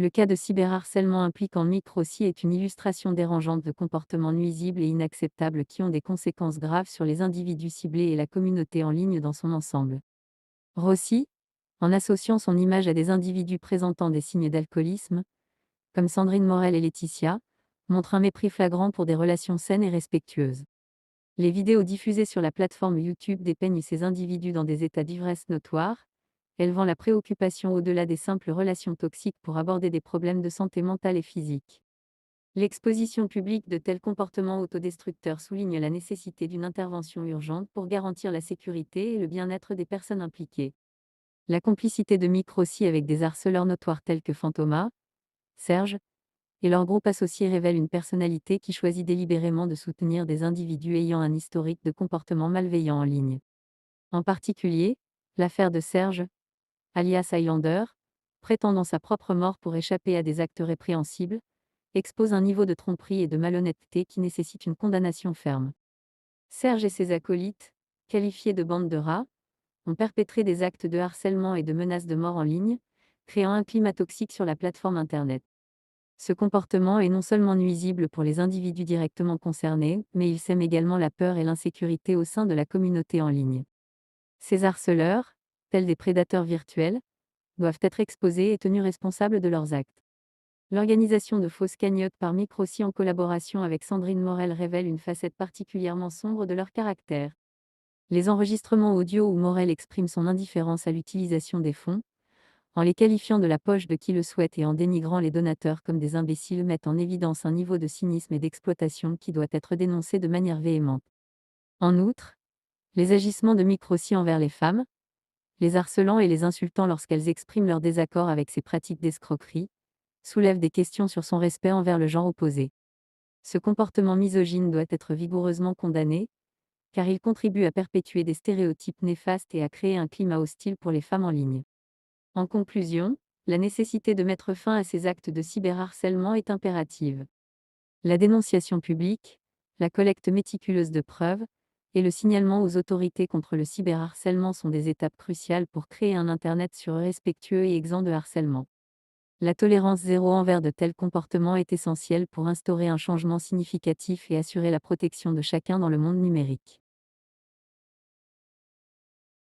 Le cas de cyberharcèlement impliquant Microsi est une illustration dérangeante de comportements nuisibles et inacceptables qui ont des conséquences graves sur les individus ciblés et la communauté en ligne dans son ensemble. Rossi, en associant son image à des individus présentant des signes d'alcoolisme, comme Sandrine Morel et Laetitia, montre un mépris flagrant pour des relations saines et respectueuses. Les vidéos diffusées sur la plateforme YouTube dépeignent ces individus dans des états d'ivresse notoires, élevant la préoccupation au-delà des simples relations toxiques pour aborder des problèmes de santé mentale et physique. L'exposition publique de tels comportements autodestructeurs souligne la nécessité d'une intervention urgente pour garantir la sécurité et le bien-être des personnes impliquées. La complicité de Microsi avec des harceleurs notoires tels que Fantoma, Serge et leur groupe associé révèle une personnalité qui choisit délibérément de soutenir des individus ayant un historique de comportement malveillant en ligne. En particulier, l'affaire de Serge, alias Highlander, prétendant sa propre mort pour échapper à des actes répréhensibles, expose un niveau de tromperie et de malhonnêteté qui nécessite une condamnation ferme. Serge et ses acolytes, qualifiés de bande de rats, ont perpétré des actes de harcèlement et de menaces de mort en ligne, créant un climat toxique sur la plateforme Internet. Ce comportement est non seulement nuisible pour les individus directement concernés, mais il sème également la peur et l'insécurité au sein de la communauté en ligne. Ces harceleurs, tels des prédateurs virtuels, doivent être exposés et tenus responsables de leurs actes. L'organisation de fausses cagnottes par Microsi en collaboration avec Sandrine Morel révèle une facette particulièrement sombre de leur caractère. Les enregistrements audio où Morel exprime son indifférence à l'utilisation des fonds, en les qualifiant de la poche de qui le souhaite et en dénigrant les donateurs comme des imbéciles, mettent en évidence un niveau de cynisme et d'exploitation qui doit être dénoncé de manière véhémente. En outre, les agissements de Microsi envers les femmes, les harcelant et les insultant lorsqu'elles expriment leur désaccord avec ces pratiques d'escroquerie, soulèvent des questions sur son respect envers le genre opposé. Ce comportement misogyne doit être vigoureusement condamné, car il contribue à perpétuer des stéréotypes néfastes et à créer un climat hostile pour les femmes en ligne. En conclusion, la nécessité de mettre fin à ces actes de cyberharcèlement est impérative. La dénonciation publique, la collecte méticuleuse de preuves, et le signalement aux autorités contre le cyberharcèlement sont des étapes cruciales pour créer un Internet sûr, respectueux et exempt de harcèlement. La tolérance zéro envers de tels comportements est essentielle pour instaurer un changement significatif et assurer la protection de chacun dans le monde numérique.